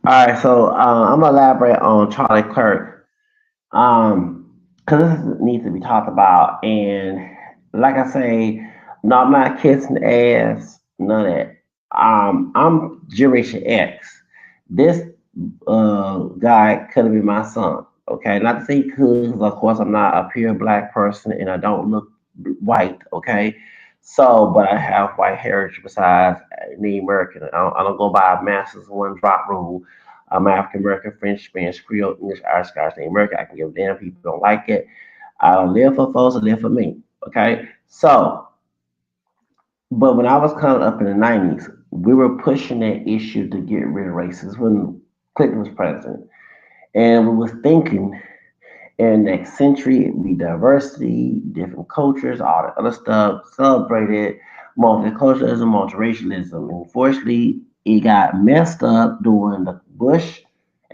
All right, so I'm gonna elaborate on Charlie Kirk, because this needs to be talked about. And like I say, no, I'm not kissing ass, none of that. I'm Generation X. This guy could have been my son. Okay, not to say he could, 'cause of course I'm not a pure black person and I don't look white. Okay, so but I have white heritage besides Native American. I don't go by a master's one drop rule. I'm African American, French, Spanish, Creole, English, Irish, Scottish, Native American. I can give a damn. People don't like it. I don't live for folks. I live for me. Okay, so but when I was coming up in the '90s, we were pushing that issue to get rid of racism when Clinton was president. And we was thinking in the next century it'd be diversity, different cultures, all that other stuff, celebrated multiculturalism, multiracialism. And unfortunately, it got messed up during the Bush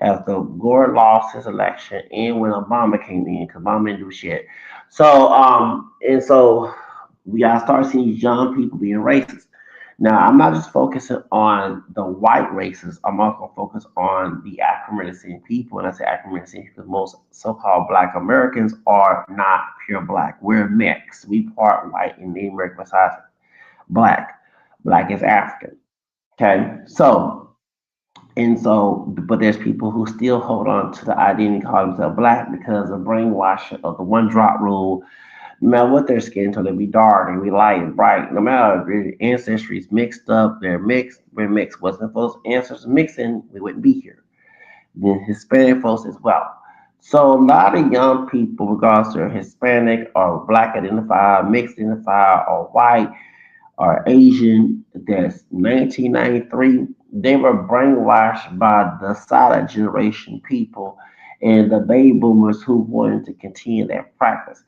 after Gore lost his election and when Obama came in, because Obama didn't do shit. So we gotta start seeing these young people being racist. Now, I'm not just focusing on the white races. I'm also focused on the African American people. And I say African American because most so-called Black Americans are not pure Black. We're mixed. We part white and Native American besides Black. Black is African. Okay, but there's people who still hold on to the identity, call themselves Black because of brainwashing of the one drop rule. No matter what their skin tone, they be dark, they be light and bright. No matter if their ancestry is mixed up, they're mixed, we're mixed. Wasn't those ancestors mixing, we wouldn't be here. Then Hispanic folks as well. So a lot of young people, regardless if they're Hispanic or black identified, mixed identified, or white or Asian, that's 1993, they were brainwashed by the silent generation people and the baby boomers who wanted to continue that practice.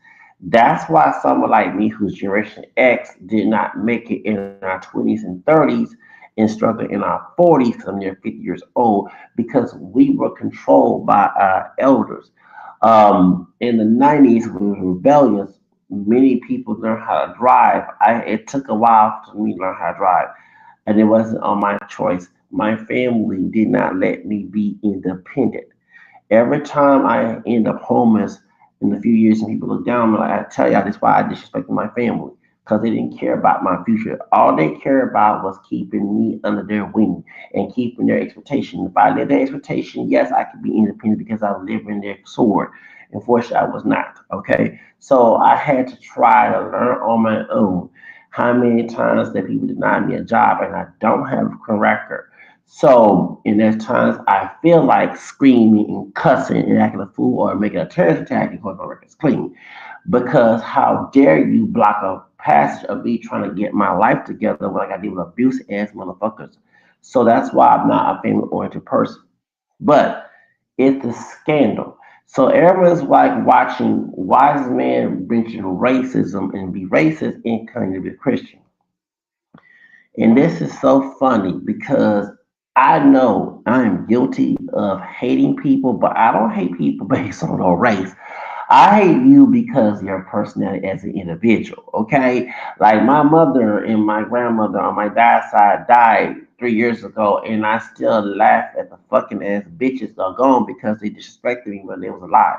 That's why someone like me, who's Generation X, did not make it in our 20s and 30s and struggled in our 40s because I'm near 50 years old because we were controlled by our elders. In the 90s, we were rebellious. Many people learned how to drive. It took a while for me to learn how to drive, and it wasn't on my choice. My family did not let me be independent. Every time I end up homeless in a few years and people look down, like I tell y'all, that's why I disrespected my family because they didn't care about my future. All they cared about was keeping me under their wing and keeping their expectation. If I lived their expectation, yes, I could be independent because I was living their sword. Unfortunately, I was not. Okay, so I had to try to learn on my own. How many times that people denied me a job and I don't have a criminal record? So, in those times, I feel like screaming and cussing and acting a fool or making a terrorist attack because my record's clean. Because how dare you block a passage of me trying to get my life together like I did with abuse ass motherfuckers. So that's why I'm not a family oriented person. But it's a scandal. So everyone's like watching wise man mention racism and be racist and claim to be Christian. And this is so funny because I know I'm guilty of hating people, but I don't hate people based on their race. I hate you because of your personality as an individual, okay? Like my mother and my grandmother on my dad's side died 3 years ago, and I still laugh at the fucking ass bitches that are gone because they disrespected me when they was alive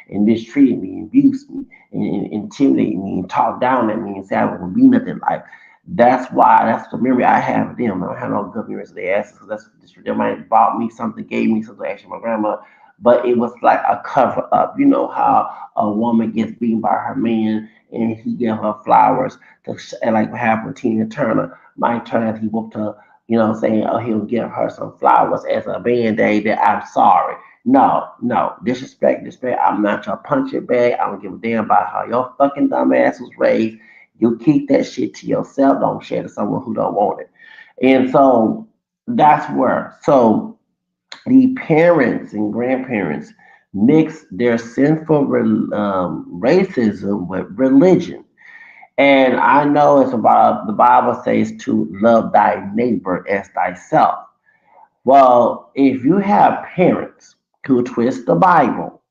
and mistreated me, abused me, and intimidated me, and talked down at me and said I wouldn't be nothing like. That's the memory I have of them. I don't have no good memories of their asses because they might have bought me something, gave me something, actually my grandma, but it was like a cover up. You know how a woman gets beaten by her man and he gave her flowers to and like what happened with Tina Turner. Mike Turner, he whooped her, saying, oh, he'll give her some flowers as a band-aid that I'm sorry. No, no, disrespect. I'm not your punching bag. I don't give a damn about how your fucking dumb ass was raised. You keep that shit to yourself. Don't share it to someone who don't want it. And so that's where. So the parents and grandparents mix their sinful racism with religion. And I know it's about the Bible says to love thy neighbor as thyself. Well, if you have parents who twist the Bible,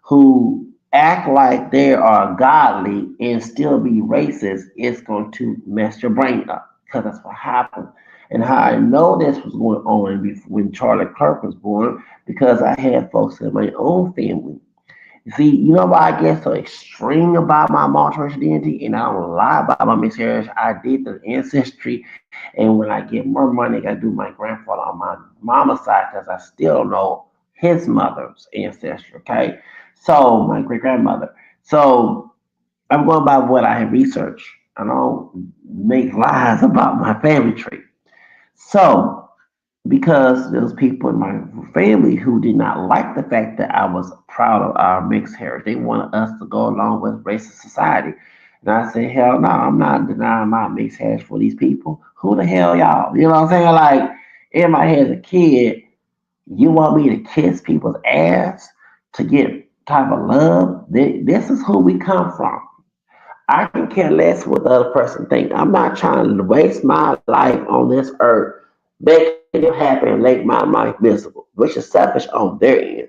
who act like they are godly and still be racist, it's going to mess your brain up because that's what happened. And how I know this was going on when Charlie Kirk was born, because I had folks in my own family. See, you know why I get so extreme about my multiracial identity, and I don't lie about my miscarriage. I did the ancestry, and when I get more money, I do my grandfather on my mama's side because I still know his mother's ancestry. Okay, so my great grandmother. So I'm going by what I have researched. I don't make lies about my family tree. So because there was people in my family who did not like the fact that I was proud of our mixed heritage. They wanted us to go along with racist society. And I said, hell no, I'm not denying my mixed heritage for these people. Who the hell y'all? You know what I'm saying? Like, in my head as a kid, you want me to kiss people's ass to get type of love? This is who we come from. I can care less what the other person think. I'm not trying to waste my life on this earth making them happy and make my life miserable, which is selfish on their end.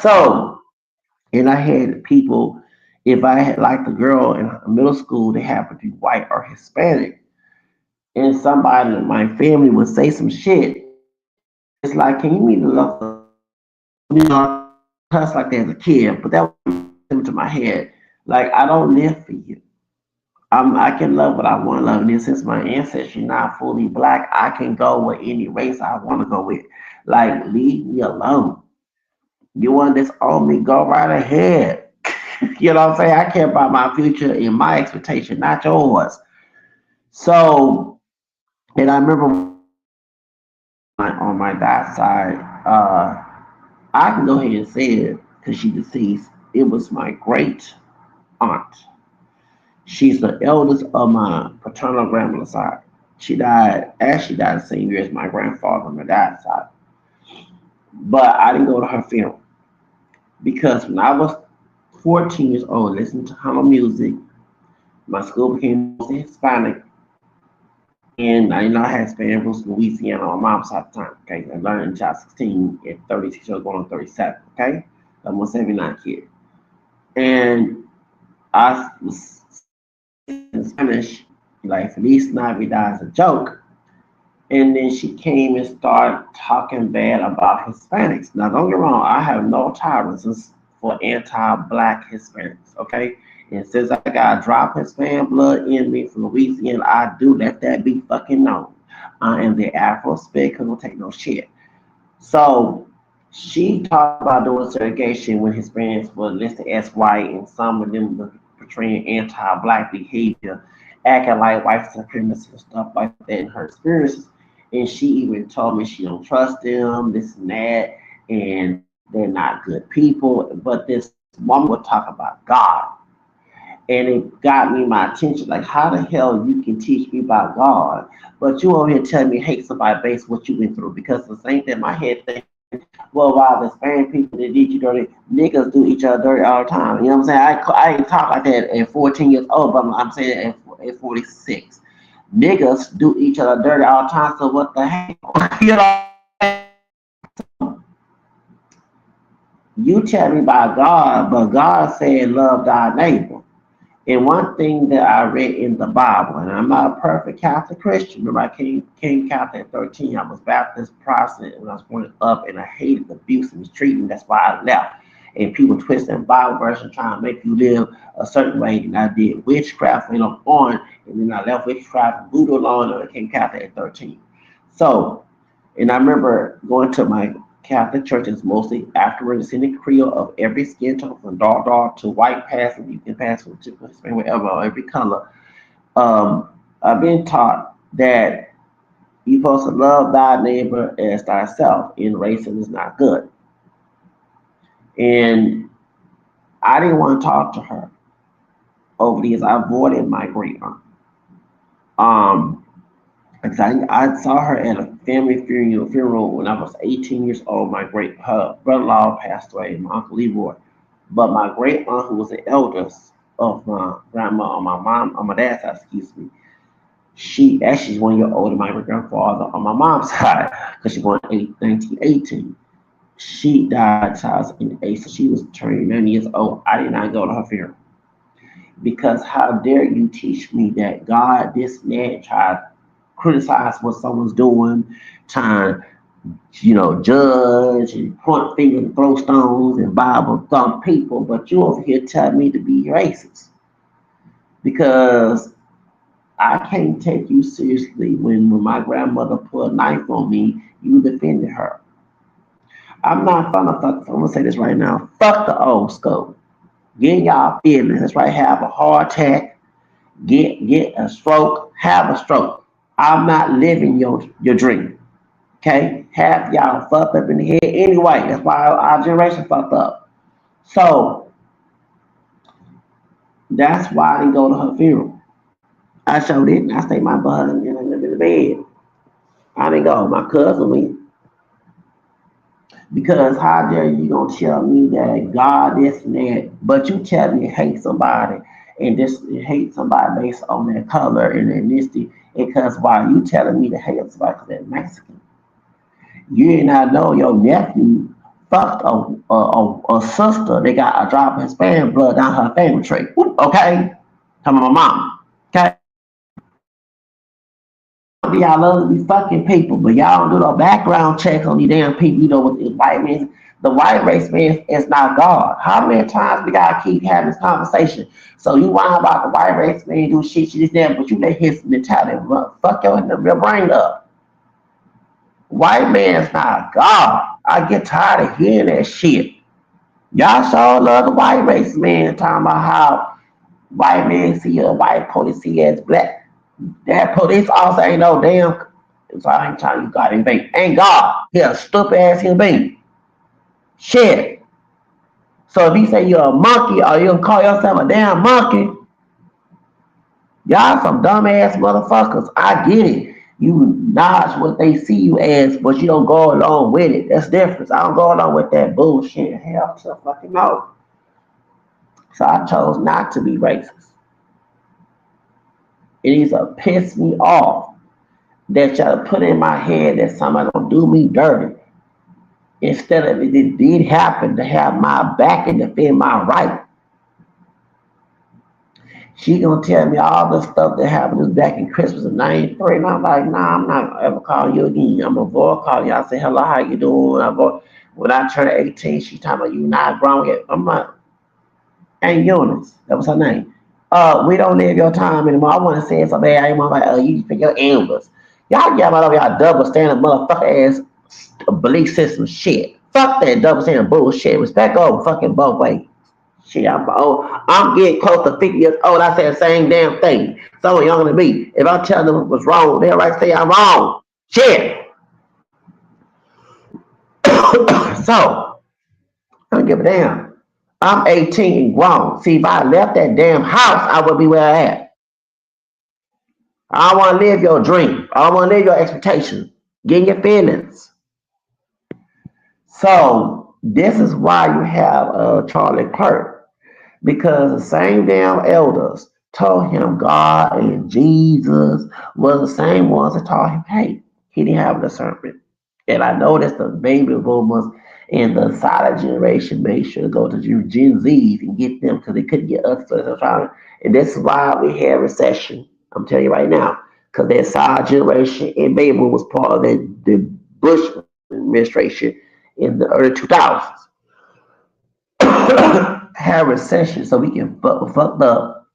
So, and I had people, if I had liked a girl in middle school, they happened to be white or Hispanic, and somebody in my family would say some shit. It's like, can you mean the love? You know, cuss like that as a kid, but that was into my head. Like, I don't live for you. I can love what I want to love. And since my ancestry not fully black, I can go with any race I want to go with. Like, leave me alone. You want this on me? Go right ahead. You know what I'm saying? I care about my future and my expectation, not yours. So, and I remember on my dad's side, I can go ahead and say it because she's deceased. It was my great aunt. She's the eldest of my paternal grandmother's side. She died, actually died the same year as my grandfather on my dad's side. But I didn't go to her funeral because when I was 14 years old, listening to Hana music, my school became mostly Hispanic. And I know I had Spanish roots in Louisiana on my mom's side at the time. Okay, I learned in child 16 at 36 years going on 37. Okay, I'm a 79 kid. And I was in Spanish, like Feliz Navidad is a joke. And then she came and started talking bad about Hispanics. Now, don't get me wrong, I have no tolerance for anti-black Hispanics, okay? And since I got a drop Hispanic blood in me from Louisiana, I do let that be fucking known. I am the Afro spit because don't take no shit. So she talked about doing segregation when Hispanics were listed as white, and some of them were portraying anti-black behavior, acting like white supremacists and stuff like that in her experiences. And she even told me she don't trust them, this and that, and they're not good people. But this woman would talk about God, and it got me my attention. Like, how the hell you can teach me about God, but you over here telling me hate somebody based what you went through? Because the same thing in my head thinking, well, while the Spanish people that did you dirty, niggas do each other dirty all the time. You know what I'm saying? I ain't talk like that at 14 years old, but I'm saying at 46. Niggas do each other dirty all the time, so what the hell? You know, you tell me about God, but God said love thy neighbor. And one thing that I read in the Bible, and I'm not a perfect Catholic Christian. Remember, I came Catholic at 13. I was Baptist Protestant when I was growing up, and I hated abuse and mistreatment. That's why I left. And people twisting Bible version trying to make you live a certain way. And I did witchcraft when I'm on, and then I left witchcraft and voodoo alone, and I became Catholic at 13. So, and I remember going to my Catholic church is mostly African descendant Creole of every skin tone, from dark to white passing. You can pass from Hispanic, whatever, every color. I've been taught that you're supposed to love thy neighbor as thyself, and racism is not good. And I didn't want to talk to her over the years. I avoided my great aunt. Um, because I saw her at a family funeral when I was 18 years old. My great her brother-in-law passed away, my uncle Leroy. But my great aunt, who was the eldest of my grandma on my dad's side, excuse me, she actually is 1 year older than my great grandfather on my mom's side because she born in 1918. She died 2008, so she was turning 90 years old. I did not go to her funeral because how dare you teach me that God, this man tried. criticize what someone's doing, trying judge and point fingers and throw stones and Bible thump people, but you over here telling me to be racist because I can't take you seriously when my grandmother put a knife on me, you defended her. I'm not gonna fuck, I'm gonna say this right now. Fuck the old school. Get y'all feelings. That's right, have a heart attack, get a stroke, have a stroke. I'm not living your dream. Okay? Half y'all fucked up in the head anyway. That's why our generation fucked up. So that's why I didn't go to her funeral. I showed it. I stayed my butt in the bed. I didn't go. My cousin went. Because how dare you gonna tell me that God this and that, but you tell me to hate somebody and just hate somebody based on their color and their ethnicity. Because why you telling me to hate somebody because they're Mexican? You did not know your nephew fucked a sister. They got a drop of Hispanic blood down her family tree. Okay? Come on, my mom. Okay? Y'all love to be fucking people, but y'all don't do no background checks on these damn people. You know what the white man, the white race man is not God. How many times we gotta keep having this conversation? So you whine about the white race man do shit, this, that, but you let his mentality fuck your brain up. White man's not God. I get tired of hearing that shit. Y'all sure love the white race man talking about how white men see a white police see as black. That police also ain't no damn. So I ain't trying to God anything. Ain't God. He a stupid ass human being. Shit. So if you say you're a monkey or you call yourself a damn monkey, y'all some dumbass motherfuckers. I get it. You acknowledge what they see you as, but you don't go along with it. That's different. I don't go along with that bullshit. Hell, so fucking no. So I chose not to be racist. It is a piss me off that y'all put in my head that somebody don't do me dirty. Instead of it did happen to have my back and defend my right. She gonna tell me all the stuff that happened back in Christmas of '93, and I'm like, nah, I'm not ever calling you again. I'm gonna avoid calling you. I say, hello, how you doing? When I turned 18, she talking about you not grown yet. I'm like, Aunt Eunice, that was her name. We don't live your time anymore. I want to say it so bad. I ain't want like, you pick your ambers. Y'all get out of y'all double standard motherfucker ass belief system shit. Fuck that double standard bullshit. Respect over fucking both ways. Shit, I'm getting close to 50 years old. I say the same damn thing. Someone younger than me. If I tell them what's wrong, they'll right say I'm wrong. Shit. So, I don't give a damn. I'm 18 and grown. See, if I left that damn house, I would be where I at. I want to live your dream. I want to live your expectations. Get your feelings. So this is why you have Charlie Kirk, because the same damn elders told him God and Jesus was the same ones that taught him hate. He didn't have discernment. And I noticed the baby boomers and the silent generation made sure to go to Gen Zs and get them because they couldn't get us. And this is why we had recession. I'm telling you right now, because that silent generation and baby boom was part of the Bush administration in the early 2000s. Have recession so we can fucked up.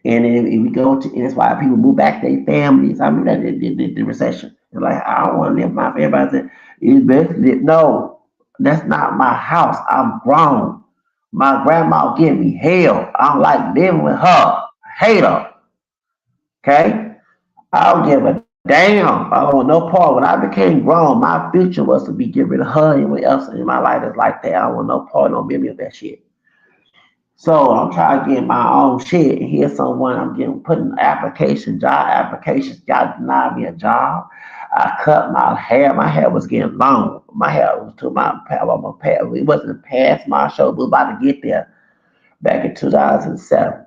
And then if we go to, and that's why people move back to their families. I mean, that the recession. They're like, I don't want to live with my family. Everybody said, it's best no, that's not my house. I'm grown. My grandma give me hell. I don't like living with her. I hate her. Okay? I don't give a damn. I don't want no part. When I became grown, my future was to be get rid of her and what else in my life is like that. I don't want no part, no memory of that shit. So I'm trying to get my own shit. And here's someone I'm getting putting application, job applications. Y'all denied me a job. I cut my hair. My hair was getting long. My hair was to my past. It wasn't past my show, but about to get there. Back in 2007,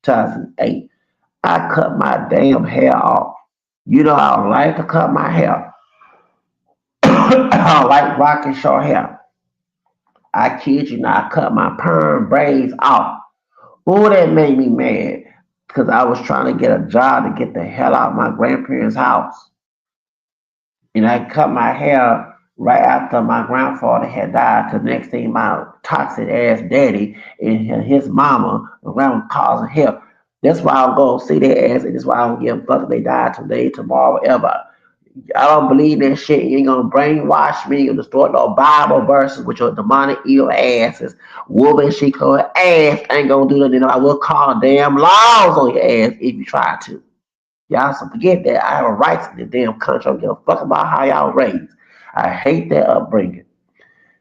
2008, I cut my damn hair off. You know I don't like to cut my hair. I don't like rocking short hair. I kid you not, I cut my perm braids off. Oh, that made me mad. because I was trying to get a job to get the hell out of my grandparents' house. And I cut my hair right after my grandfather had died. Cause next thing my toxic ass daddy and his mama around causing hell. That's why I'll go see their ass, and that's why I don't give a fuck if they die today, tomorrow, ever. I don't believe that shit. You ain't gonna brainwash me. You distort no Bible verses with your demonic evil asses. Woman, she called ass ain't gonna do nothing. I will call damn laws on your ass if you try to. Y'all so forget that I have a right to the damn country. I don't give a fuck about how y'all raised. I hate that upbringing.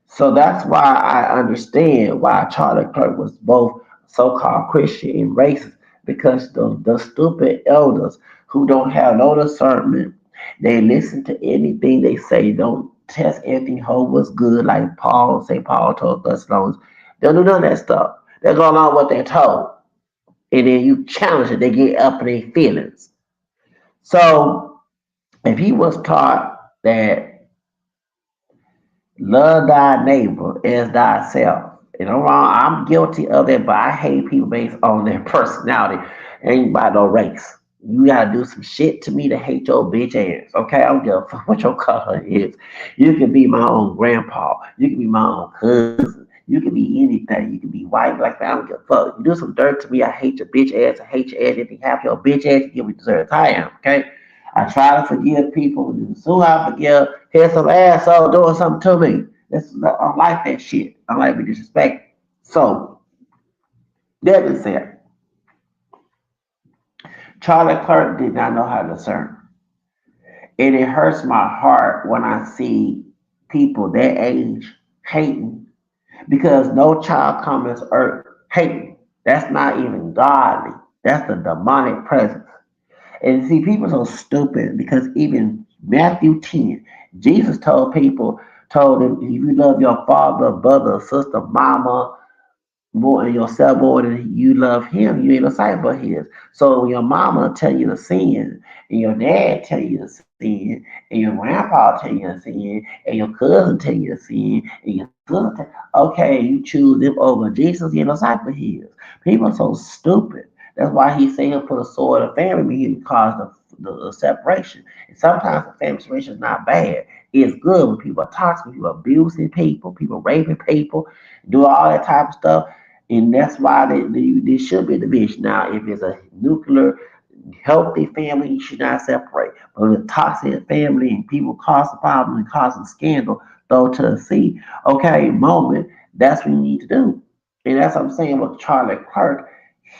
So that's why I understand why Charlie Kirk was both so-called Christian and racist, because the stupid elders who don't have no discernment, they listen to anything they say, don't test anything, hold what's good, like St. Paul told us, they don't do none of that stuff. They go along what they're told. And then you challenge it, they get up in their feelings. So if he was taught that love thy neighbor as thyself. And I'm wrong, I'm guilty of it, but I hate people based on their personality. Ain't by no race. You gotta do some shit to me to hate your bitch ass. Okay, I don't give a fuck what your color is. You can be my own grandpa. You can be my own cousin. You can be anything. You can be white, black. I don't give a fuck. You do some dirt to me, I hate your bitch ass. I hate your ass. If you have your bitch ass, you give me deserve. I am. Okay. I try to forgive people. And soon I forgive, here's some asshole doing something to me. I don't like that shit. I don't like be disrespected. So, that being said, Charlie Clark did not know how to discern. And it hurts my heart when I see people that age hating because no child comes to earth hating. That's not even godly. That's the demonic presence. And see, people are so stupid because even Matthew 10, Jesus told them, if you love your father, brother, sister, mama, more than yourself, more than you love him, you ain't a disciple of his. So when your mama tell you to sin, and your dad tell you to sin, and your grandpa tell you to sin, and your cousin tell you to sin, and your son okay, you choose them over Jesus, you're a disciple of his. People are so stupid. That's why he said he'll put a sword in the family, he cause the separation. And sometimes the family separation is not bad. It's good when people are toxic, people abusing people raping people, do all that type of stuff, and that's why there should be a division. Now, if it's a nuclear, healthy family, you should not separate. But if it's a toxic family and people causing problems and causing scandal, throw to the sea, okay, moment, that's what you need to do. And that's what I'm saying with Charlie Kirk.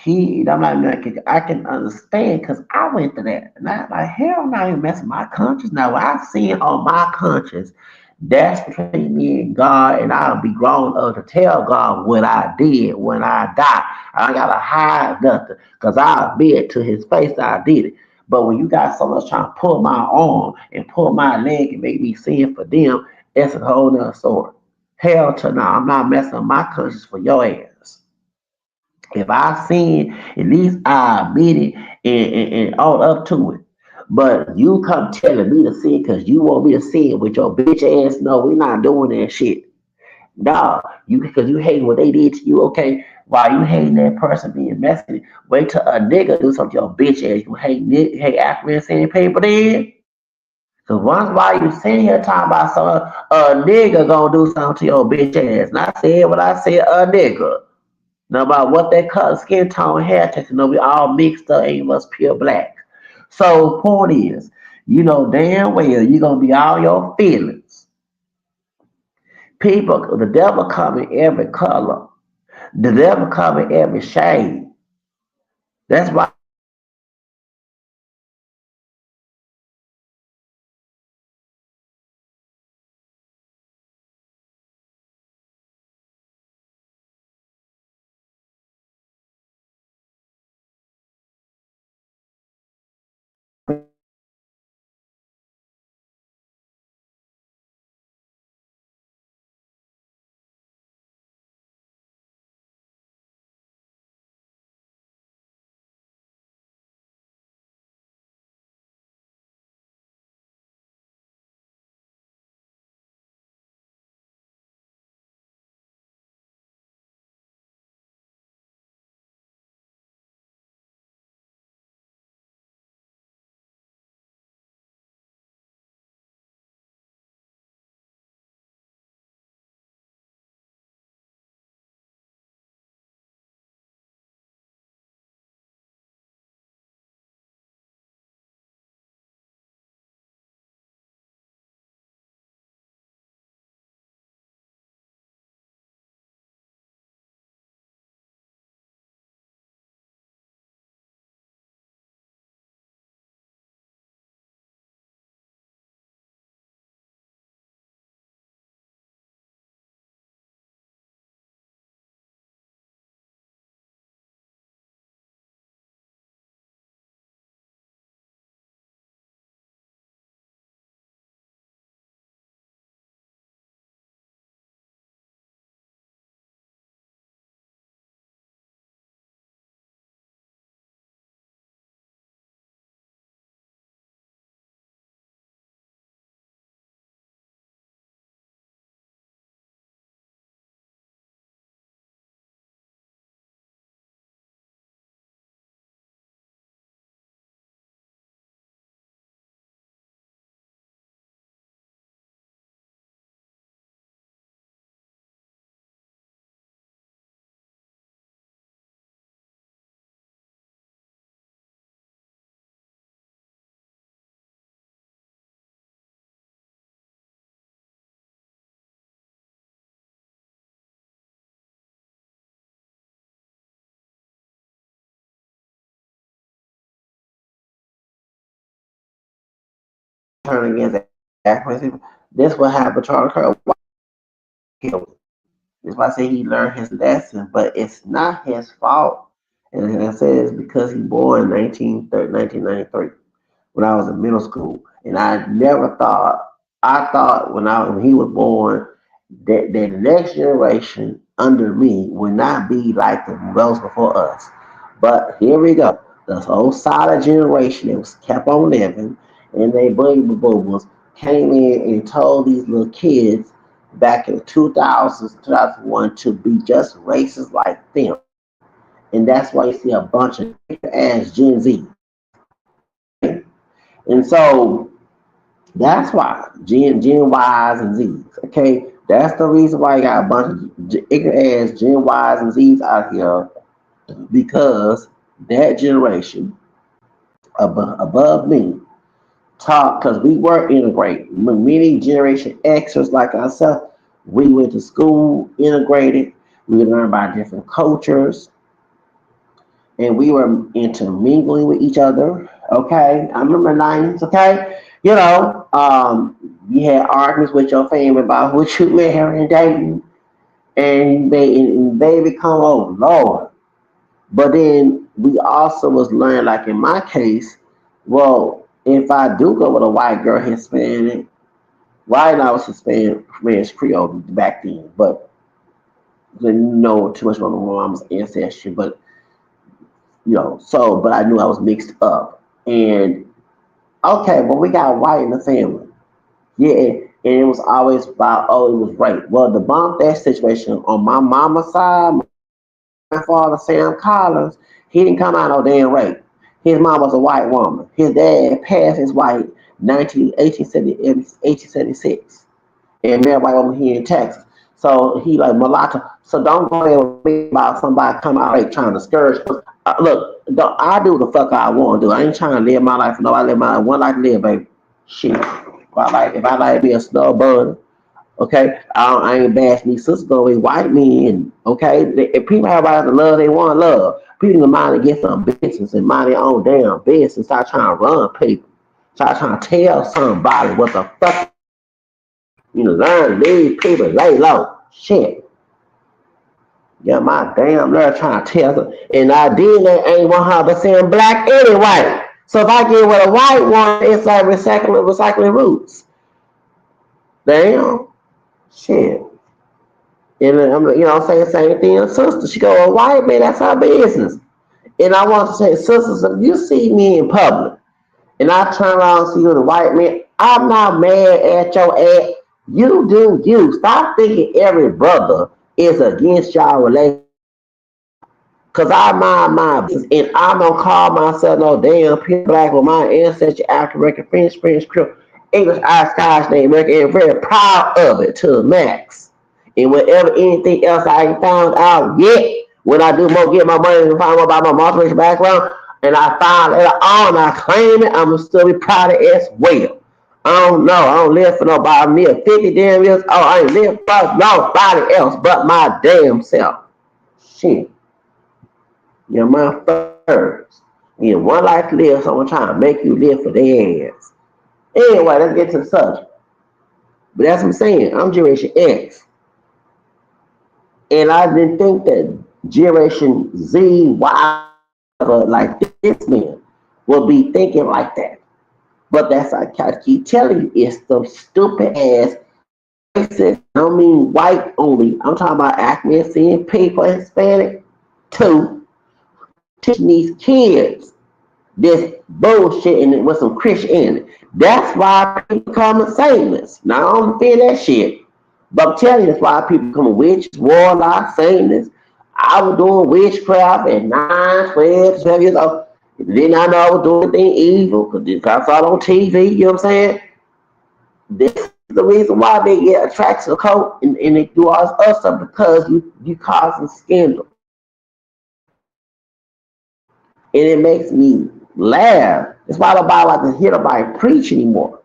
I'm not making, I can understand because I went through that. And I like, hell, I'm not even messing my conscience. Now, what I see on my conscience, that's between me and God, and I'll be grown up to tell God what I did when I die. I ain't gotta hide nothing, cause I admit to His face that I did it. But when you got someone trying to pull my arm and pull my leg and make me sin for them, it's a whole nother story. Hell to no, I'm not messing up my conscience for your ass. If I sin, at least I admit it and own up to it. But you come telling me to sin because you want me to sin with your bitch ass. No, we're not doing that shit. Nah, you because you hate what they did to you. Okay, while you hating that person being messy, wait till a nigga do something to your bitch ass. You hate African sending people then. So once while you sitting here talking about some a nigga gonna do something to your bitch ass. And I said what I said, a nigga. Now about what that color, skin tone, hair texture, we all mixed up, ain't us pure black. So point is, you know damn well you're gonna be all your feelings. People, the devil come in every color. The devil come in every shade. That's why turn against African people. This what happened to Charlie Kirk. That's why I say he learned his lesson, but it's not his fault. And I said it's because he born in 1993 when I was in middle school. And I never thought, I thought when he was born, that the next generation under me would not be like the those before us. But here we go. This whole solid generation that was kept on living, and they baby boomers came in and told these little kids back in 2000s, 2001 to be just racist like them. And that's why you see a bunch of ass Gen Z. Okay? And so that's why Gen Ys and Zs. Okay, that's the reason why you got a bunch of ignorant ass Gen Ys and Zs out here because that generation above me taught because we were integrated. Many Generation Xers like ourselves, we went to school integrated. We learned about different cultures, and we were intermingling with each other. Okay, I remember '90s. Okay, you had arguments with your family about who you marrying and dating, and they become oh Lord. But then we also was learning, like in my case, well, if I do go with a white girl, Hispanic, white I was Hispanic, Spanish Creole back then, but didn't know too much about my mom's ancestry, but but I knew I was mixed up. And okay, but we got white in the family. Yeah, and it was always about, oh, it was rape. Well, the bomb that situation on my mama's side, my father, Sam Collins, he didn't come out no damn rape. His mom was a white woman. His dad passed his white 1876 and married a white woman here in Texas. So he like mulatto. So don't go there with me about somebody come out like trying to scourge. Look, I do the fuck I want to do. I ain't trying to live my life for nobody. Live my life one life to live, baby. Shit. If I like be a snub bun, okay, I ain't bash me sisters gonna be white men, okay? If people have right to love, they want love. People need to mind to get some business and mind their own damn business. Start trying to run people. Start trying to tell somebody what the fuck learn to leave people lay low. Shit. Yeah, my damn nerve trying to tell them. And I DNA ain't 100% black anyway. So if I get with a white one, it's like recycling roots. Damn. Shit. And I'm saying same thing, sister. She go, well, white man, that's our business. And I want to say, sisters, if you see me in public and I turn around and see you the white man, I'm not mad at your ass. You do you. Stop thinking every brother is against y'all relationship. Cause I mind my business and I don't call myself no damn pure black with my ancestry, African American, French, Creole, English, Irish, Scottish, Native American, and very proud of it to the max. And whatever anything else I ain't found out yet, when I do more get my money and find more about my multiracial background, and I find later on I claim it, I'm gonna still be proud of it as well. I don't know. I don't live for nobody. I'm near 50 damn years. Oh, I ain't live for nobody else but my damn self. Shit. You're my first. You have one life to live, so I'm trying to make you live for their ass. Anyway, let's get to the subject. But that's what I'm saying. I'm Generation X. And I didn't think that Generation Z, Y, like this man, will be thinking like that. But that's like I keep telling you, it's the stupid ass racist. I don't mean white only. I'm talking about African people, Hispanic too, teaching these kids this bullshit and with some Christian in it. That's why people become Satanists. Now I don't feel that shit. But I'm telling you, that's why people become witches, warlocks, Satanists. I was doing witchcraft at 9, 12, 12 years old. Then I know I was doing anything evil because I saw it on TV, you know what I'm saying? This is the reason why they get attracted to the cult and they do all this other stuff because you causing scandal. And it makes me laugh. That's why nobody like to hear nobody preach anymore.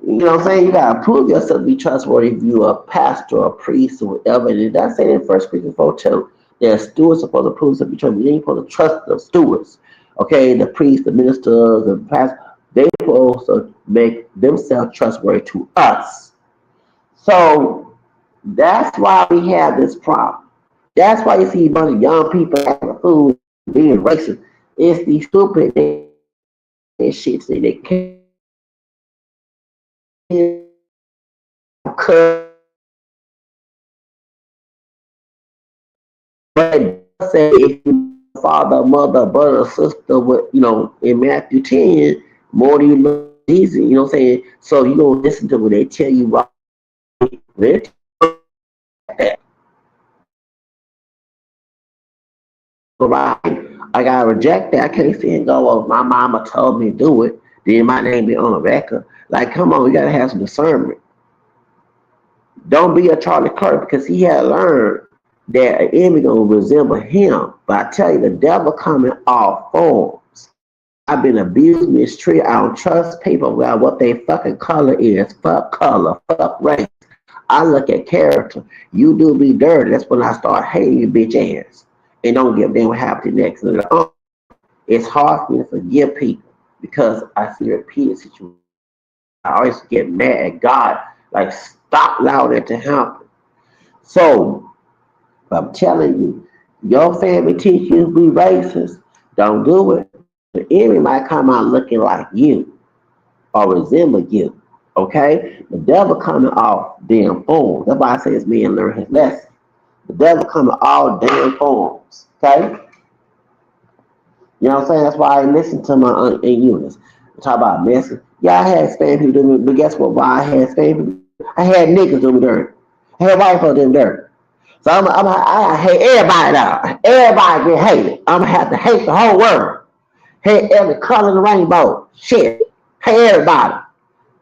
You know what I'm saying? You gotta prove yourself to be trustworthy if you're a pastor or a priest or whatever. And that's saying in First Corinthians 4:2. That stewards supposed to prove themselves to be trustworthy. You ain't supposed to trust the stewards. Okay, the priests, the ministers, the pastors, they supposed to make themselves trustworthy to us. So that's why we have this problem. That's why you see a bunch of young people acting food, being racist. It's these stupid and shit. See, they can't cut, but say if you father, mother, brother, sister, with in Matthew 10, more do you love Jesus, you know what I'm saying? So you don't listen to what they tell you right. They that right. I gotta reject that. I can't say and go, well, my mama told me to do it, then my name be on the record. Like, come on, you gotta have some discernment. Don't be a Charlie Kirk because he had learned that an enemy gonna resemble him. But I tell you, the devil come in all forms. I've been abused, mistreated. I don't trust people about what they fucking color is. Fuck color, fuck race. I look at character. You do me dirty. That's when I start hating you, bitch ass. And don't give a damn what happened next. It's hard for me to forgive people because I see repeated situations. I always get mad at God. Like, stop allowing it to happen. So, I'm telling you, your family teach you to be racist. Don't do it. The enemy might come out looking like you or resemble you. Okay? The devil coming off damn forms. That's why I say this man learn his lesson. The devil coming all damn forms. Okay? You know what I'm saying? That's why I listen to my Aunt and Eunice. Talk about messing. Yeah, I had Spanish people do me, but guess what? Why I had Spanish people? I had niggas do me dirty. I had white folks do me dirty. So I hate everybody now. Everybody get hated. I'm gonna have to hate the whole world. Hate every color in the rainbow. Shit. Hate everybody.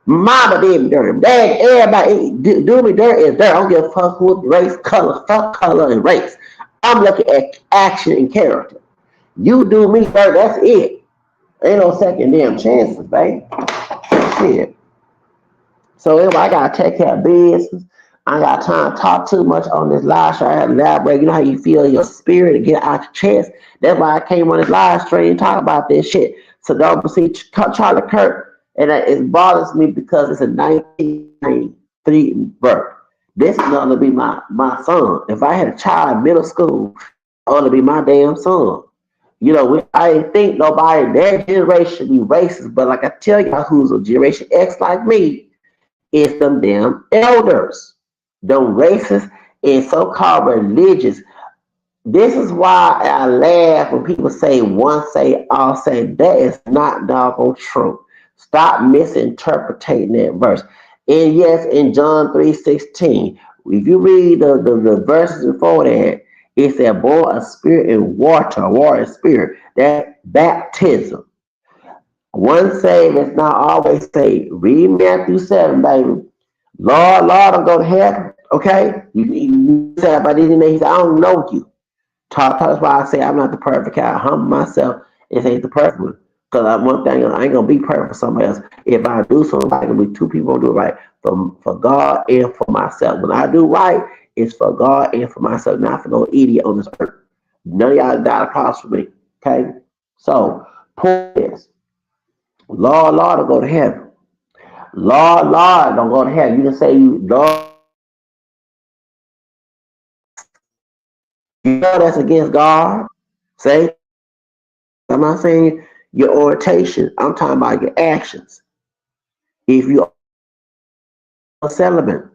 Mama did me dirty. Dad, everybody do me dirty is dirty. I don't give a fuck with race, color. Fuck color and race. I'm looking at action and character. You do me dirty, that's it. Ain't no second damn chances, baby. Shit. So anyway, I gotta take care of business. I ain't got time to talk too much on this live show. I have to elaborate. You know how you feel in your spirit and get out your chest. That's why I came on this live stream and talk about this shit. So don't see Charlie Kirk, and it bothers me because it's a 1993 birth. This is gonna be my son. If I had a child in middle school, it's gonna be my damn son. I didn't think nobody in their generation be racist, but like I tell y'all, who's a Generation X like me, it's them damn elders, them racist and so-called religious. This is why I laugh when people say one say, all say. That is not doggone true. Stop misinterpreting that verse. And yes, in John 3:16, if you read the verses before that, it said, born a spirit and water and spirit. That baptism. One saved is not always saved. Read Matthew 7, baby. Lord, I'm going to heaven. Okay? You said about these names, I don't know you. That's why I say I'm not the perfect guy. I humble myself. It ain't the perfect one. Because one thing, I ain't going to be perfect for somebody else. If I do something, I can be two people do it right. For God and for myself. When I do right, it's for God and for myself, not for no idiot on this earth. None of y'all got across for me. Okay? So, point is, Lord, don't go to heaven. Lord, don't go to heaven. You can say, Lord, you know that's against God. Say, I'm not saying your orientation. I'm talking about your actions. If you're celibate,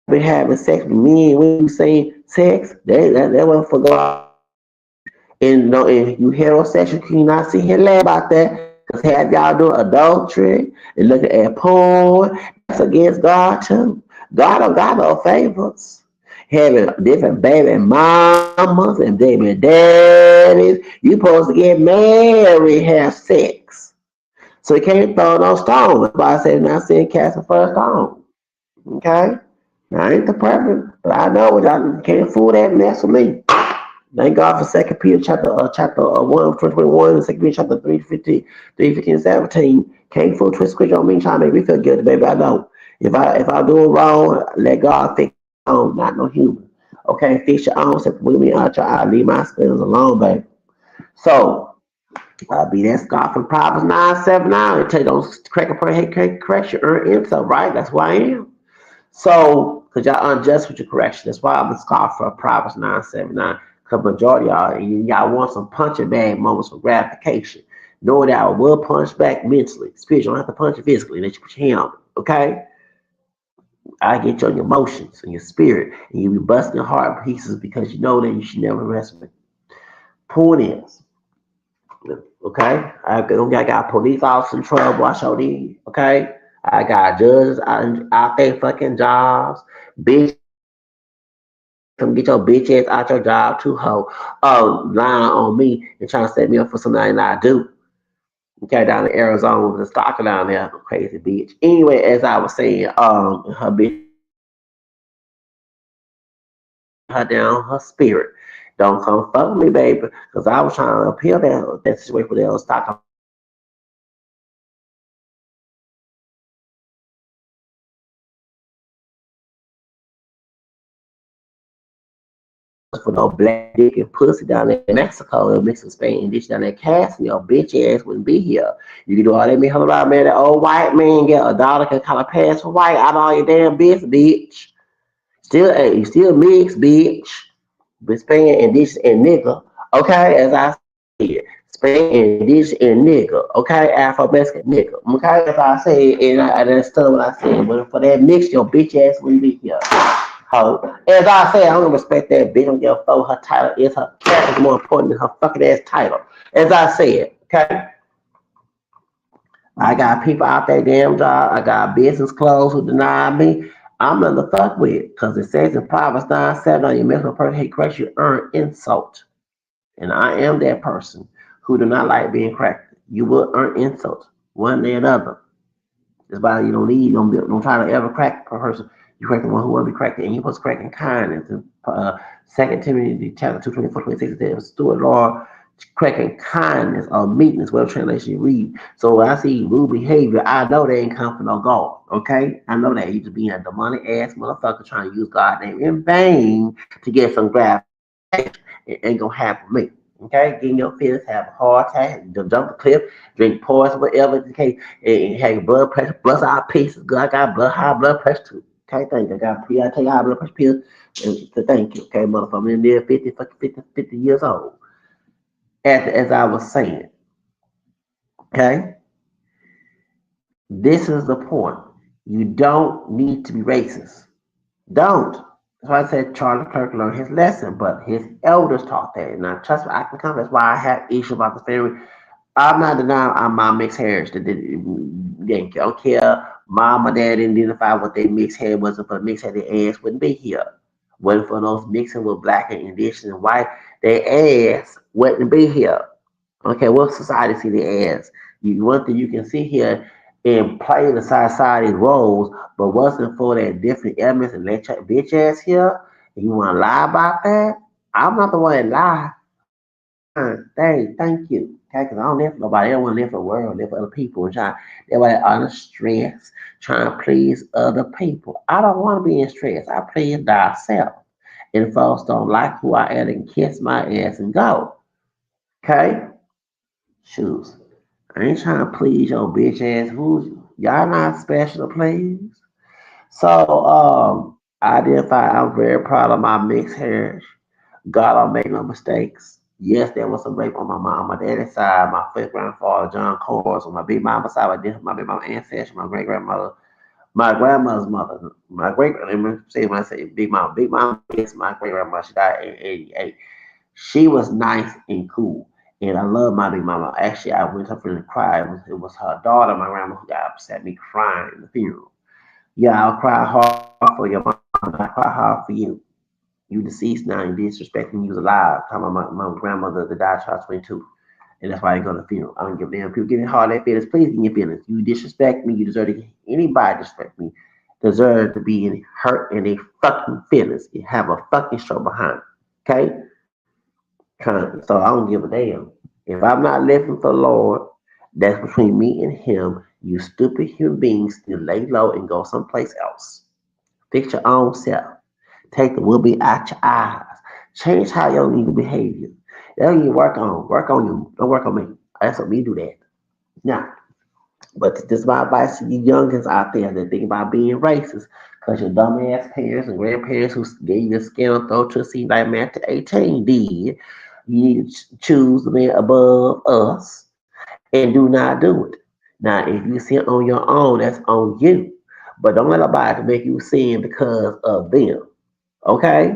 been having sex with men when you saying sex, that wasn't for God. And no, if you heterosexual, can you not sit here and laugh about that? Because have y'all doing adultery and looking at porn, that's against God too. God don't got no favors. Having different baby mamas and baby daddies. You supposed to get married, have sex. So you can't throw no stones. That's why I said not saying cast the first stone. Okay? Now, I ain't the perfect, but I know it. I can't fool that mess with me. Thank God for Second Peter chapter 1, verse 21, and Second Peter chapter 3:15, 17. Can't fool twist scripture on me trying to make me feel guilty, baby. I know. If I do it wrong, let God fix it on, not no human. Okay, fix your own. Say, with me out your eye, leave my spills alone, baby. So I'll be that Scott from Proverbs 9:7 and tell you those crack a hey, correction, earn insult, right? That's who I am. So, because y'all unjust with your correction. That's why I'm a Scott for Proverbs 9:7. Because majority of y'all want some punching bag moments for gratification. Know that I will punch back mentally. Spiritually, you don't have to punch it physically. Let you put your hand on it. Okay? I get you on your emotions and your spirit. And you be busting your heart pieces because you know that you should never rest with. Point is, okay? I got police officers in trouble. I showed you. Okay? I got judges out there fucking jobs. Bitch, come get your bitch ass out your job too, hoe. Oh, lying on me and trying to set me up for something I do. Okay, down in Arizona with the stalker down there, crazy bitch. Anyway, as I was saying, her bitch her down her spirit. Don't come fuck with me, baby, because I was trying to appeal that situation with the stalker for no black dick and pussy down in Mexico and Mexico, Spain, and this down there casting your bitch ass wouldn't be here. You can do all that me hell about man, that old white man get a dollar can kind of pass for white out of all your damn business, bitch. Still, hey, you still mixed, bitch. But Spain and this and nigga, okay, as I said, Spain and this and nigga, okay, Afro Mexican nigga, okay, as I said, and that's still what I said. But for that mix, your bitch ass wouldn't be here. Ho. As I said, I don't respect that bitch. Don't give a fuck. Her title is her character more important than her fucking ass title. As I said, okay. I got people out there damn job. I got business closed who deny me. I'm not the fuck with because it says in Proverbs 9:7 on your mental person hate correction, you earn insult. And I am that person who do not like being cracked. You will earn insult one day or another. That's why you don't lead, don't try to ever crack a person. You crack the one who want to be cracked, and you supposed to crack in kindness. And, 2 Timothy chapter 2, 24, 26 says, Steward Lord, cracking kindness or meekness, whatever translation you read. So when I see rude behavior, I know they ain't come from no God. Okay? I know that you just being a demonic ass motherfucker trying to use God's name in vain to get some grab. It ain't gonna happen with me. Okay, getting your feelings, have a heart attack, jump the cliff, drink poison, whatever the case, and have your blood pressure, bust out pieces. Good, I got high blood pressure too. Okay, thank you. I take high blood pressure pills. And to thank you. Okay, motherfucker, I'm near 50 years old. As I was saying, okay, this is the point. You don't need to be racist. Don't. That's why I said Charlie Kirk learned his lesson, but his elders taught that. And I trust me, I can come. That's why I have issues about the family. I'm not denying I'm my mixed heritage. They don't care. Mom or dad didn't identify what their mixed hair was. If a mixed hair, their ass wouldn't be here. Wasn't for those mixing with black and Indigenous and white, their ass wouldn't be here. Okay, what society see the ass? One thing you can see here and play the society's roles, but wasn't for that different elements and let your bitch ass here, and you want to lie about that? I'm not the one that lie. Thank you. Okay, because I don't live for nobody. I don't want to live for the world, live for other people. And try, they're like under stress, trying to please other people. I don't want to be in stress. I please thyself. And if folks don't like who I am, and kiss my ass and go. Okay? Shoes. I ain't trying to please your bitch ass. Who's y'all not special to please? So I identify I'm very proud of my mixed heritage. God don't make no mistakes. Yes, there was some rape on my mom, my daddy's side, my first grandfather, John Coors, on my big mama side, my big mama ancestor, my great grandmother, my grandmother's mother, my great let me say when I say big mama is my great grandmother. She died in 88. She was nice and cool. And I love my big mama. Actually, I went up and cried. It was her daughter, my grandma, who got upset me crying in the funeral. Yeah, I'll cry hard for your mom. I cry hard for you. You deceased now, you disrespecting you was alive. Talking about my grandmother that died child 22. And that's why I go to the funeral. I don't give a damn. People getting hard their feelings, please get your feelings. You disrespect me, you deserve to get anybody disrespect me. Deserve to be in hurt in their fucking feelings. You have a fucking show behind it. Okay? So I don't give a damn. If I'm not living for the Lord, that's between me and him. You stupid human beings still lay low and go someplace else. Fix your own self. Take the will be out your eyes. Change how you need to behave. That you work on. Work on you. Don't work on me. That's what we do that. Now, but this is my advice to you youngins out there that think about being racist. Because your dumbass parents and grandparents who gave you the skin on throat to see like man to 18 did, you need to choose the man above us and do not do it. Now, if you sin on your own, that's on you. But don't let nobody make you sin because of them. Okay?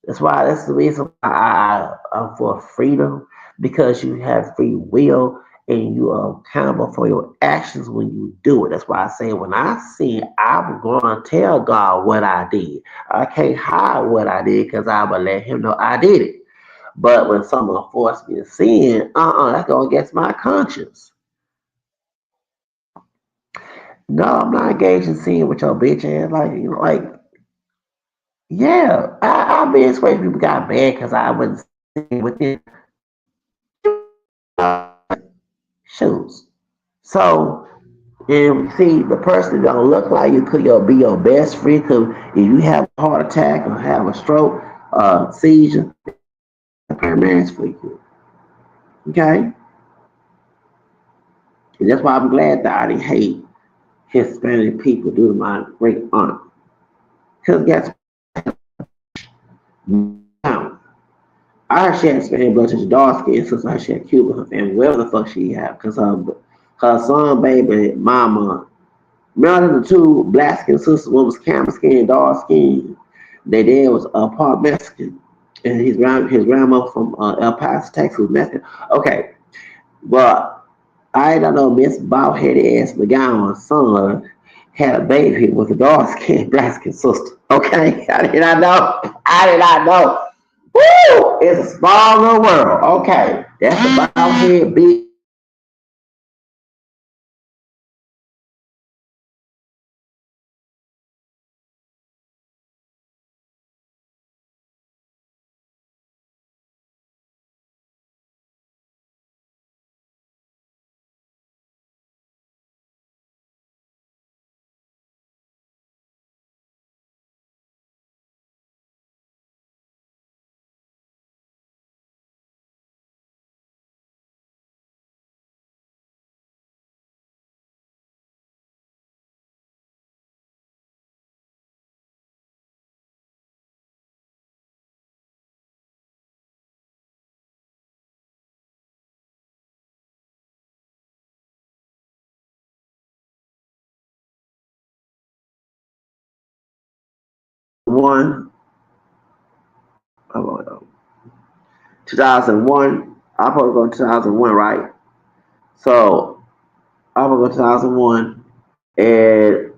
That's the reason why I'm for freedom because you have free will and you are accountable for your actions when you do it. That's why I say when I sin, I'm going to tell God what I did. I can't hide what I did because I will let Him know I did it. But when someone forced me to sin, that's going against my conscience. No, I'm not engaged in sin with your bitch ass. Like, yeah, I've been persuaded people got bad because I wasn't sin with them shoes. So, and see, the person that don't look like you could be your best friend. Cause if you have a heart attack or have a stroke, seizure, paramedics for you. Okay, and that's why I'm glad that I didn't hate Hispanic people due to my great aunt. Cause guess what? I heard she had Hispanic blood, she's dark skin, so I heard she had Cuban her family, wherever the fuck she had, cause her son, baby, mama. Remember the two black skin sisters, one was camel skin, dark skin. Their dad was part Mexican, and his grandma from El Paso, Texas, was Mexican. Okay, but I don't know Miss bald headed ass McGowan's son had a baby with a dark skin black skin sister. Okay, I did not know. I did not know. Woo! It's a small little world. Okay, that's the bald head big. One, oh, 2001. I'm supposed to go in 2001, right? So I'm gonna go 2001, and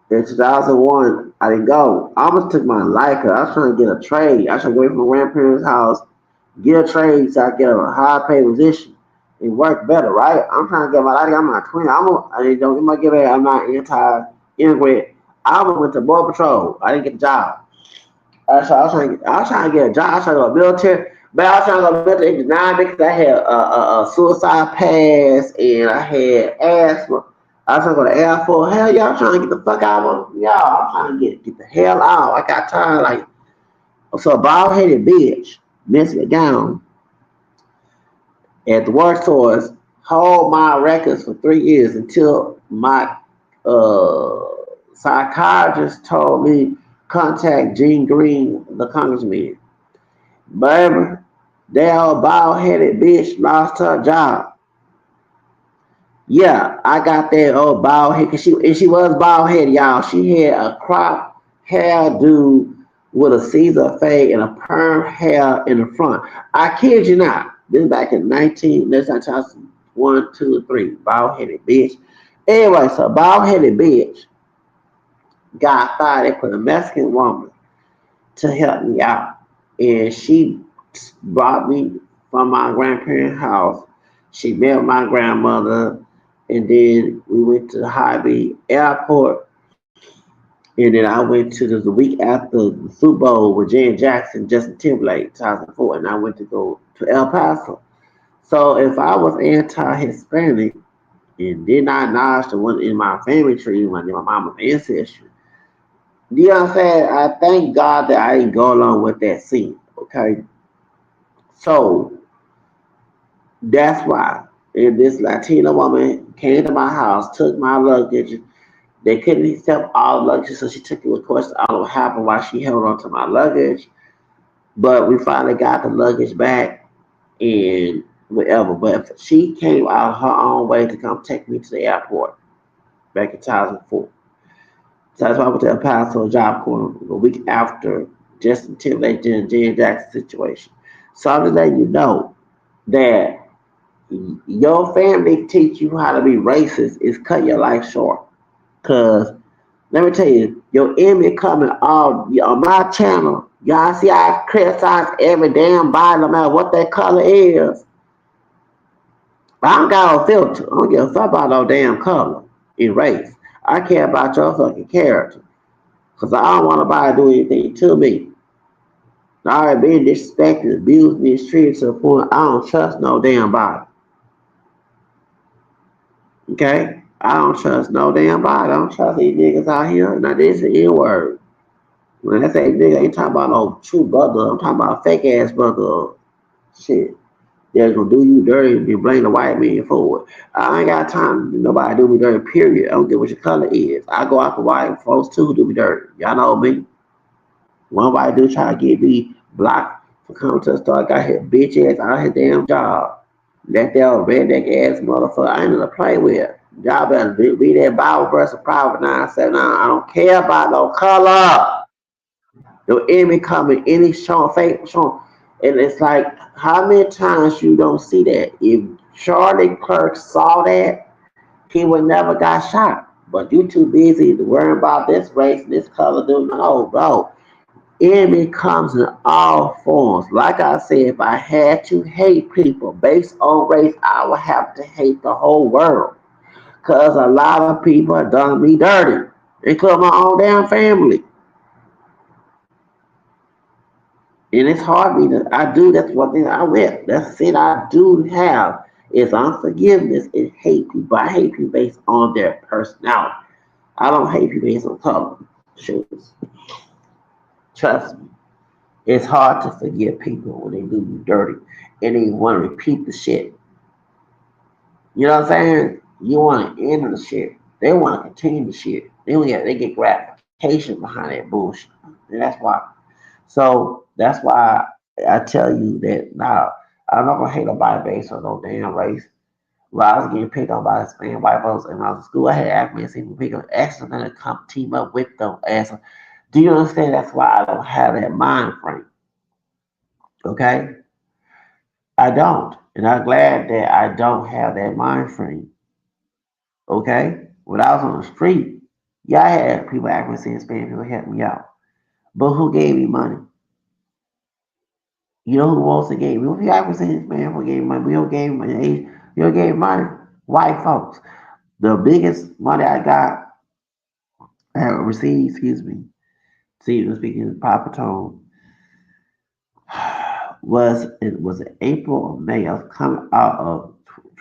in 2001 I didn't go. I almost took my life. I was trying to get a trade. I was trying to go away from my grandparents' house, get a trade so I get a high paid position and work better, right? I'm trying to get my life. I'm not 20. I don't get my get back. I'm not anti-immigrant. I went to Border Patrol. I didn't get a job. I was trying to get a job. I was trying to go military. But I was trying to go military in '9 because I had a suicide pass and I had asthma. I was trying to go to Air Force. Hell, y'all trying to get the fuck out of y'all. I'm trying to get the hell out. I got tired. Like, so a bald headed bitch, Miss McGowan, at the work stores, hold my records for 3 years until my uh, psychiatrist told me contact Gene Green, the congressman. Baby, that old bald headed bitch lost her job. Yeah, I got that old bald head because she was bald headed, y'all. She had a crop hairdo with a Caesar fade and a perm hair in the front. I kid you not. This is back in 19, that's not 2001, 2, 3. Bald headed bitch. Anyway, so bald headed bitch got fired. They put a Mexican woman to help me out. And she brought me from my grandparents' house. She met my grandmother, and then we went to the Hobby Airport. And then I went to the week after the Super Bowl with Jan Jackson, Justin Timberlake, 2004, and I went to go to El Paso. So if I was anti-Hispanic and did not acknowledge the one in my family tree, my mama's ancestry, you know what I'm saying? I thank God that I didn't go along with that scene. Okay. So That's why. And this Latina woman came to my house, took my luggage. They couldn't accept all luggage, so she took the request. I don't know what happened, why she held on to my luggage. But we finally got the luggage back and whatever. But she came out of her own way to come take me to the airport back in 2004. So that's why I went to El Paso Job Corps a week after Justin Timberlake and Janet Jackson situation. So I'm just letting you know that your family teach you how to be racist is cut your life short. Cause let me tell you, your enemy coming all on my channel. Y'all see I criticize every damn body no matter what that color is. I don't got no filter. I don't give a fuck about no damn color and race. I care about your fucking character. Cause I don't want nobody to do anything to me. I already been disrespected, abused, mistreated to the point I don't trust no damn body. Okay? I don't trust no damn body. I don't trust these niggas out here. Now this is the N word. When I say nigga, I ain't talking about no true brother. I'm talking about a fake ass brother. Shit. They're gonna do you dirty and blame the white man for it. I ain't got time to nobody do me dirty, period. I don't care what your color is. I go out for white folks too who do me dirty. Y'all know me. One white dude try to get me blocked for coming to the store. I got his bitch ass out of his damn job. That damn redneck ass motherfucker I ain't gonna play with. Y'all better be that Bible verse of Proverbs 9:7. I don't care about no color. Your enemy coming any showing fake showing. And it's like how many times you don't see that? If Charlie Kirk saw that, he would never got shot. But you too busy to worry about this race, this color, dude. No, bro. Enemy comes in all forms. Like I said, if I had to hate people based on race, I would have to hate the whole world. Cause a lot of people have done me dirty, including my own damn family. And it's hard me to I do that's one thing I will. That's it I do have is unforgiveness and hate people. I hate people based on their personality. I don't hate people based on color. Shoes. Trust me. It's hard to forgive people when they do you dirty and they want to repeat the shit. You know what I'm saying? You want to end the shit. They want to continue the shit. They get gratification behind that bullshit. And that's why. So that's why I tell you that now I'm not gonna hate nobody based on no damn race. Well, I was getting picked on by Hispanic white folks and when I was in school. I had African people pick up extra to come team up with them. As do you understand? That's why I don't have that mind frame. Okay, I don't, and I'm glad that I don't have that mind frame. Okay, when I was on the street, yeah, I had people African Hispanic people help me out, but who gave me money? You know who else gave me? If I was saying, man, who gave money? We don't gave money. We don't gave money. White folks. The biggest money I got, I have received, excuse me, see, I'm speaking in proper tone, was in April or May. I was coming out of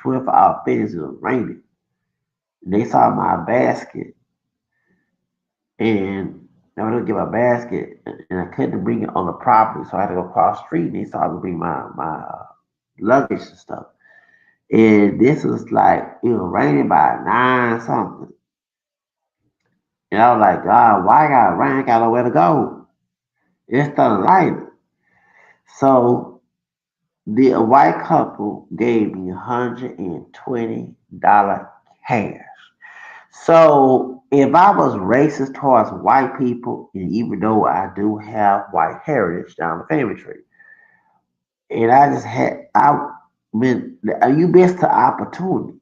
12-hour fitness. It was raining. They saw my basket and I was gonna get my basket and I couldn't bring it on the property, so I had to go across the street and they saw me bring my luggage and stuff. And this was like it was raining by 9 something. And I was like, God, why I got rain? I got nowhere to go. It started lightning. So the white couple gave me $120 cash. So if I was racist towards white people, and even though I do have white heritage down the family tree, and I just had I been you missed the opportunity.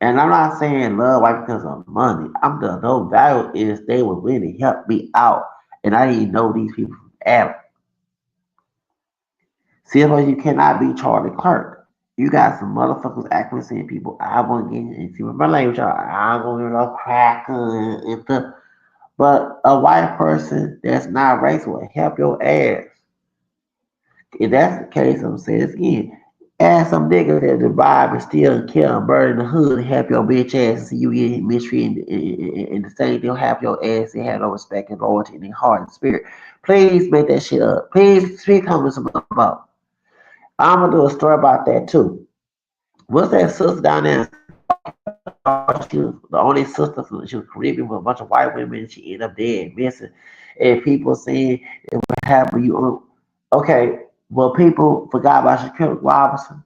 And I'm not saying love white because of money. I'm the no value is they would really help me out. And I didn't know these people from Adam. See, you cannot be Charlie Clark. You got some motherfuckers acting saying people I want to get and see what my language are. I'm gonna no cracker and stuff. But a white person that's not racist will help your ass. If that's the case, I'm saying this again. Ask some niggas that divide and steal and kill and murder in the hood and help your bitch ass and see you get mistreated and the same they'll have your ass and have no respect and loyalty in their heart and spirit. Please make that shit up. Please speak comments about. I'm gonna do a story about that too. What's that sister down there? She was the only sister. She was Caribbean with a bunch of white women. She ended up dead, missing. And people saying it would happen. Okay? Well, people forgot about Kirk Robinson.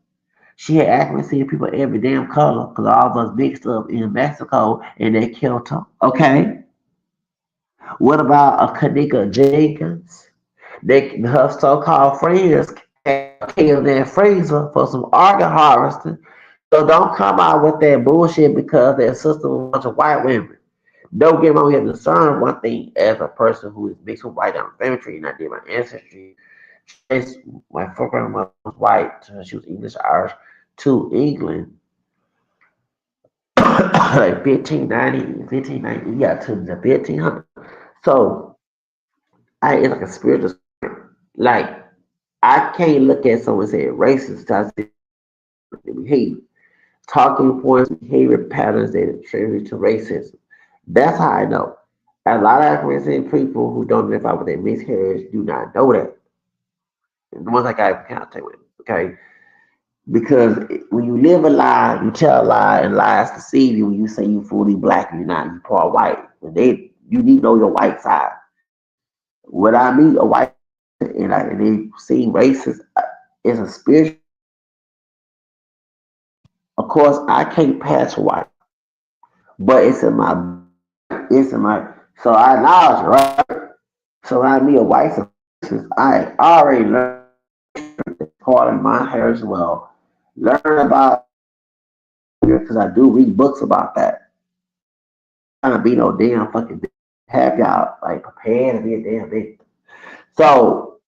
She had actually seen people every damn color because all of us mixed up in Mexico and they killed her. Okay? What about a Kanika Jenkins? Her so-called friends killed their freezer for some organ harvesting. So don't come out with that bullshit because their sister was a bunch of white women. Don't get me wrong, you have to discern one thing as a person who is mixed with white on family tree, and I did my ancestry. Trace, my grandmother was white, so she was English Irish to England, like 1590, yeah, to the 1500s. So it's like a spiritual, like I can't look at someone and say racist. I say behavior, talking points, behavior patterns that attribute to racism. That's how I know. A lot of African people who don't identify with their mixed heritage do not know that. And the ones I got contact with, okay? Because when you live a lie, you tell a lie, and lies deceive you when you say you fully black and you're not, you part white. And you need to know your white side. When I meet a white and they seem racist, it's a spiritual. Of course, I can't pass white, but it's in my, so I acknowledge it, right? So when I meet a white supremacist, I already learned part of my hair as well. Learn about because I do read books about that. I'm trying to be no damn fucking have y'all like prepared to be a damn victim. So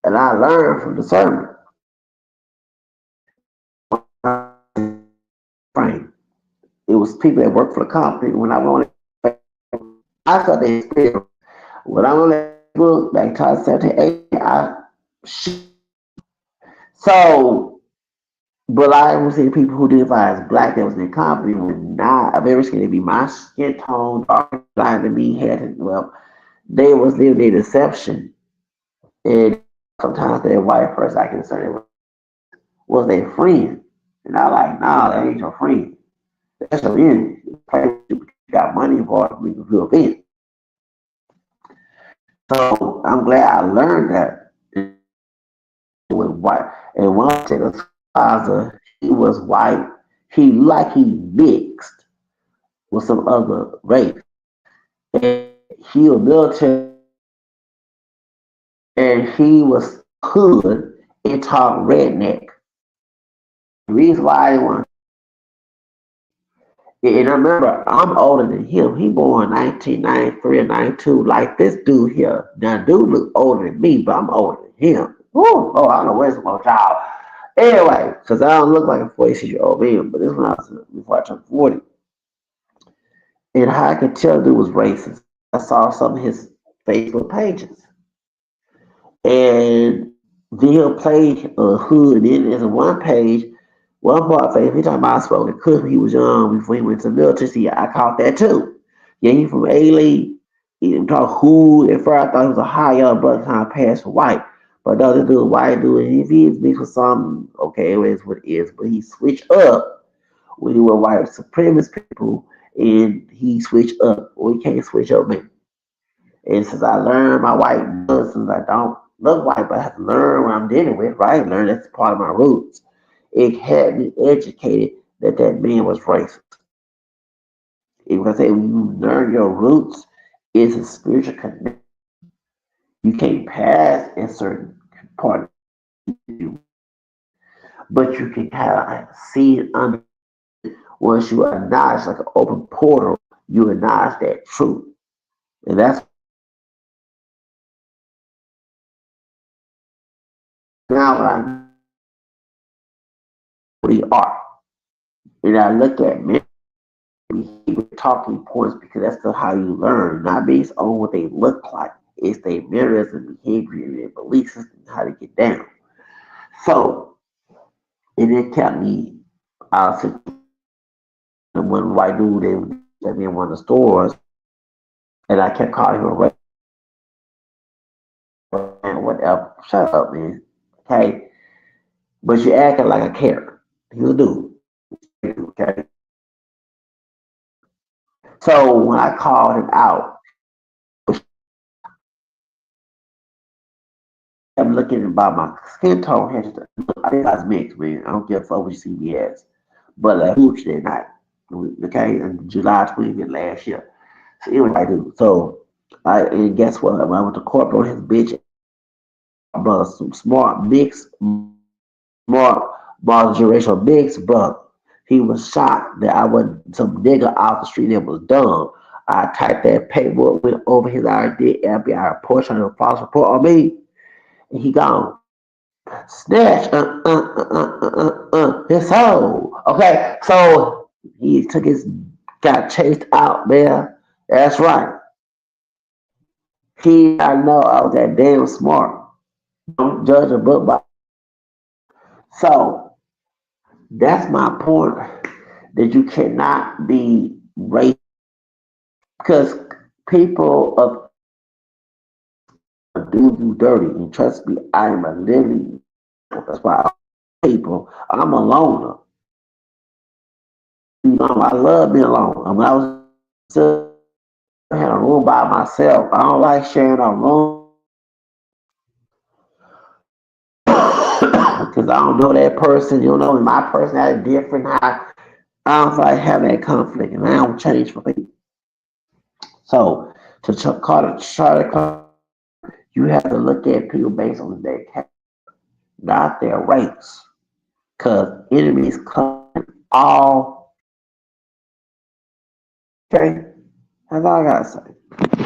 and I learned from the sermon frame. It was people that worked for the company when I went on I felt the experience. When I went on that book back to 2017, so but I was seeing people who identify as black that was in the company were not of every skin. It'd be my skin tone, dark, blind to me, had well, they was living their deception. And sometimes that white person I consider was their friend. And I like, nah, that ain't your friend. That's your enemy. You got money involved, we can feel it. So I'm glad I learned that with white. And one particular father, he was white. He mixed with some other race. And he was military and he was hood and talked redneck. The reason why I want and I remember I'm older than him. He born 1993 or 92. Like this dude here. Now dude look older than me, but I'm older than him. Woo! Oh, I don't know where's my child. Anyway, because I don't look like a 46-year-old man, but this when I was before I turned 40. And how I could tell dude was racist. I saw some of his Facebook pages. And then he'll play hood. And then there's one page, one part of he talking about smoking Cook when he was young before he went to the military. See, I caught that too. Yeah, he from A League. He didn't talk hood. At first, I thought he was a high young brother trying to pass for white. But the other dude, white dude, if he is mixed with something, okay, it is what it is. But he switched up when he was white supremacist people, and he switched up. Well, he can't switch up, man. And since I learned my white blood, since I don't look white, but I have to learn what I'm dealing with, right? Learn that's part of my roots. It had me educated that that man was racist. If I say when you learn your roots, it's a spiritual connection. You can't pass in certain part of you, but you can kind of like see it under once you acknowledge like an open portal, you acknowledge that truth. And that's now what I really are. And I look at men behavior talking points because that's still how you learn, not based on what they look like. It's their manners and behavior and their belief system, how to get down. So, and it kept me out of the one white dude they let me in one of the stores, and I kept calling him a red man, whatever. Shut up, man. Okay, but you acting like a care. He was a dude. Okay. So when I called him out, I'm looking about my skin tone. I think I was mixed, man. I don't give a fuck what you see me as. But huge that night. Okay, in July 20th last year. So anyway, I do. So and guess what? When I went to court on his bitch, brother, some smart mix, smart generational mix, brother. He was shocked that I wasn't some nigga off the street that was dumb. I typed that paperwork, went over his ID, FBI report, trying to false report on me, and he gone. Snatch, his soul. Okay, so he took his, got chased out, man. That's right. I know I was that damn smart. Don't judge a book by. So that's my point. That you cannot be racist because people do you dirty. And trust me, I am a living. That's why people. I'm a loner. You know, I love being alone. When I was I had a room by myself. I don't like sharing a room because I don't know that person. You know, my personality different. I don't like having that conflict, and I don't change for people. So to try you have to look at people based on their character, not their race, because enemies come all. Okay, that's all I gotta say.